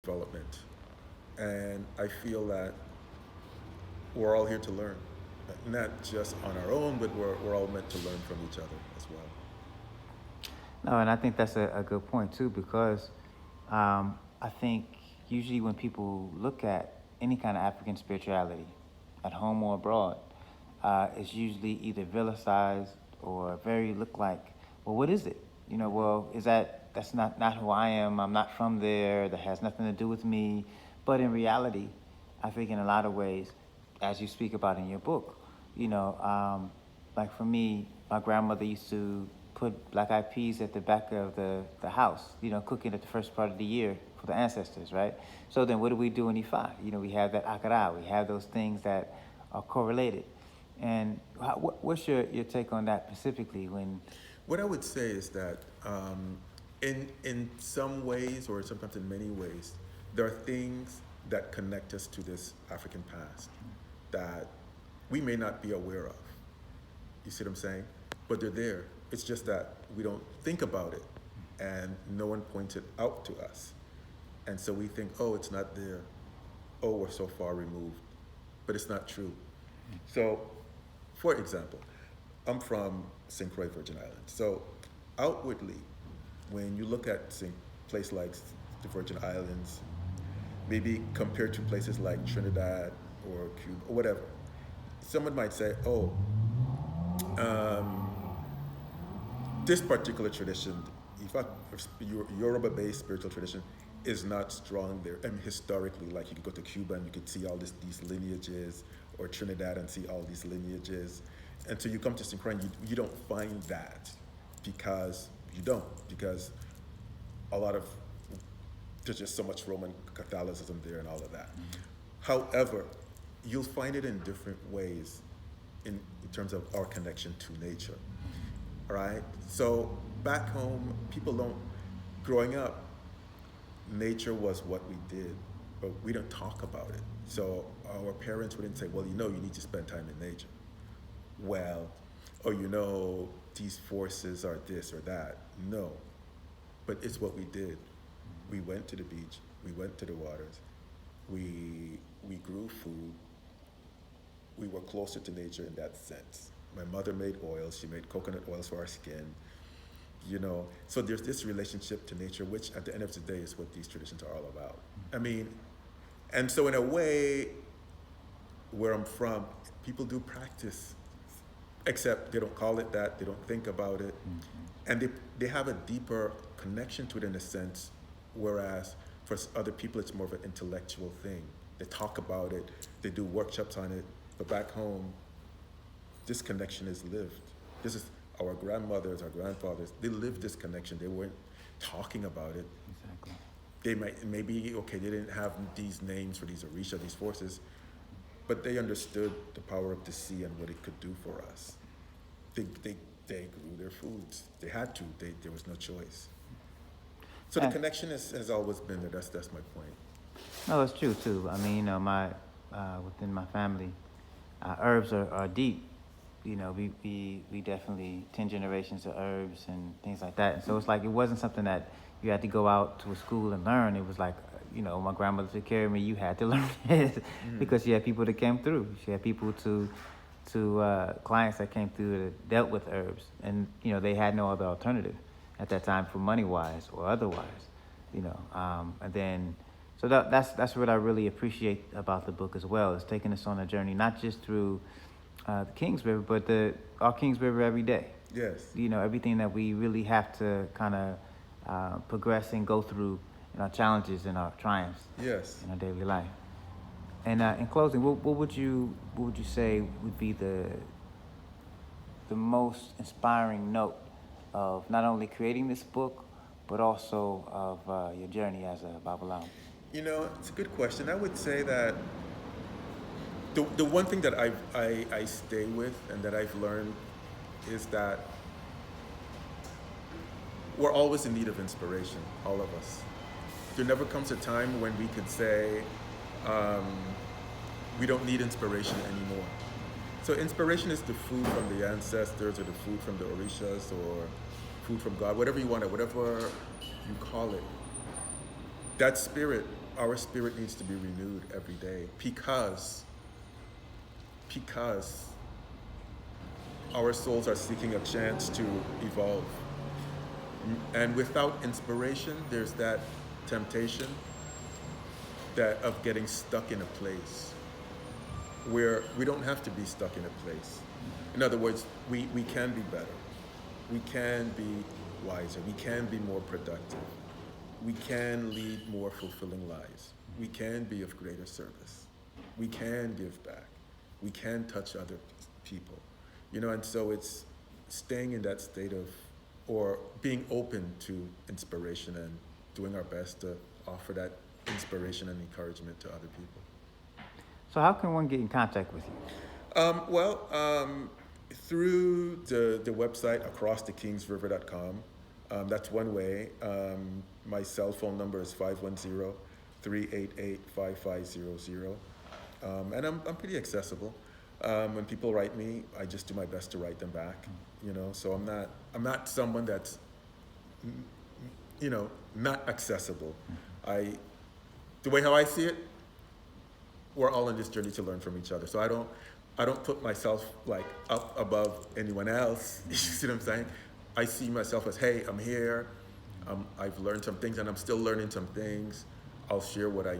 development. And I feel that we're all here to learn, not just on our own, but we're all meant to learn from each other as well. No, and I think that's a good point too, because I think usually when people look at any kind of African spirituality, at home or abroad, it's usually either vilified or very look like, well, what is it? Well, is that's not who I am. I'm not from there. That has nothing to do with me. But in reality, I think in a lot of ways, as you speak about in your book, you know, um, like for me, my grandmother used to put black eyed peas at the back of the house, cooking at the first part of the year for the ancestors, right? So then what do we do in Ifa? We have that akara, we have those things that are correlated. And what's your take on that specifically when, What I would say is that in some ways, or sometimes in many ways, there are things that connect us to this African past that we may not be aware of. You see what I'm saying? But they're there. It's just that we don't think about it, and no one points it out to us. And so we think, oh, it's not there. Oh, we're so far removed. But it's not true. So, for example, I'm from St. Croix, Virgin Islands. So, outwardly, when you look at a place like the Virgin Islands, maybe compared to places like Trinidad or Cuba or whatever, someone might say, oh, um, this particular tradition, in fact, Yoruba-based spiritual tradition, is not strong there. I mean, historically, like you could go to Cuba and you could see all these lineages, or Trinidad and see all these lineages. And so you come to St. Croix, you don't find that because you don't, because a lot of there's just so much Roman Catholicism there and all of that. However, you'll find it in different ways in terms of our connection to nature. All right? So back home, people don't, growing up, nature was what we did, but we don't talk about it. So our parents wouldn't say, well, you need to spend time in nature. Well, or these forces are this or that. No, but it's what we did. We went to the beach, we went to the waters, we grew food, we were closer to nature in that sense. My mother made oils, she made coconut oils for our skin. So there's this relationship to nature, which at the end of the day is what these traditions are all about. I mean, and so in a way, where I'm from, people do practice, except they don't call it that, they don't think about it, and they have a deeper connection to it in a sense, whereas for other people it's more of an intellectual thing. They talk about it, they do workshops on it, but back home, this connection is lived. This is our grandmothers, our grandfathers, they lived this connection. They weren't talking about it. exactly? They maybe, okay, they didn't have these names for these Orisha, these forces, but they understood the power of the sea and what it could do for us. They, they, they grew their foods. They had to. There was no choice. So the And connection has always been there. That's my point. no, it's true too. I mean, my within my family, herbs are deep. We definitely 10 generations of herbs and things like that. And so it's like it wasn't something that you had to go out to a school and learn. It was like, my grandmother took care of me. You had to learn it because she had people that came through. She had people to clients that came through that dealt with herbs, and they had no other alternative at that time for money wise or otherwise. And then so that's what I really appreciate about the book as well. Is taking us on a journey, not just through the Kings River, but our Kings River every day. Yes. Everything that we really have to kind of progress and go through in our challenges and our triumphs Yes. in our daily life. And in closing, what would you say would be the most inspiring note of not only creating this book, but also of your journey as a Babalawo? It's a good question. I would say that the one thing that I stay with and that I've learned is that we're always in need of inspiration, all of us. There never comes a time when we could say um, we don't need inspiration anymore. So inspiration is the food from the ancestors, or the food from the Orishas, or food from God, whatever you want it, whatever you call it. That spirit our spirit needs to be renewed every day because our souls are seeking a chance to evolve. And without inspiration, there's that temptation that of getting stuck in a place where we don't have to be stuck in a place. In other words, we can be better. We can be wiser. We can be more productive. We can lead more fulfilling lives. We can be of greater service. We can give back. We can touch other people. You know, and so it's staying in that state of, or being open to inspiration and doing our best to offer that inspiration and encouragement to other people. So how can one get in contact with you? Through the website acrossthekingsriver.com. That's one way. My cell phone number is 510-388-5500. And I'm pretty accessible. When people write me, I just do my best to write them back. You know, so I'm not someone that's, you know, not accessible. The way how I see it, we're all in this journey to learn from each other. So I don't put myself like up above anyone else. You see what I'm saying? I see myself as, hey, I'm here. I've learned some things, and I'm still learning some things. I'll share what I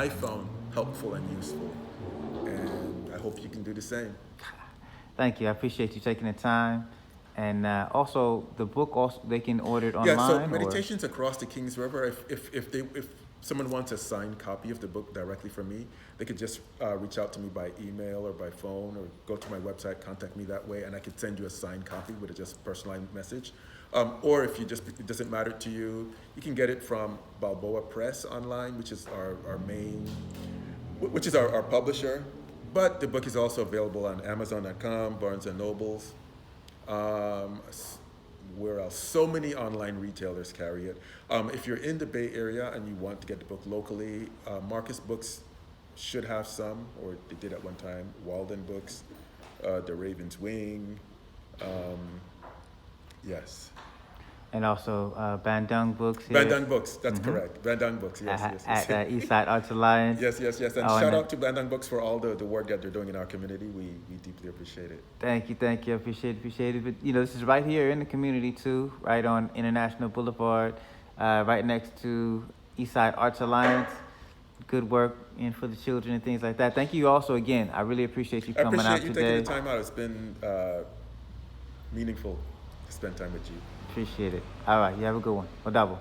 found helpful and useful, and I hope you can do the same. Thank you. I appreciate you taking the time. And also, the book, also they can order it online? Yeah, so Meditations Across the Kings River, if someone wants a signed copy of the book directly from me, they could just reach out to me by email or by phone, or go to my website, contact me that way, and I could send you a signed copy with a just personalized message. Or if it doesn't matter to you, you can get it from Balboa Press online, which is our publisher. But the book is also available on Amazon.com, Barnes & Nobles. Where else? So many online retailers carry it. If you're in the Bay Area and you want to get the book locally, Marcus Books should have some, or they did at one time. Walden Books, The Raven's Wing. Yes. And also Bandung Books here. Bandung Books, that's correct. Bandung Books, yes. At Eastside Arts Alliance. Yes. And shout out to Bandung Books for all the work that they're doing in our community. We deeply appreciate it. Thank you. Appreciate it. But, you know, this is right here in the community, too, right on International Boulevard, right next to Eastside Arts Alliance. Good work and for the children and things like that. Thank you also again. I really appreciate you coming out today. I appreciate you taking the time out. It's been meaningful to spend time with you. Appreciate it. All right. You have a good one. Odabo.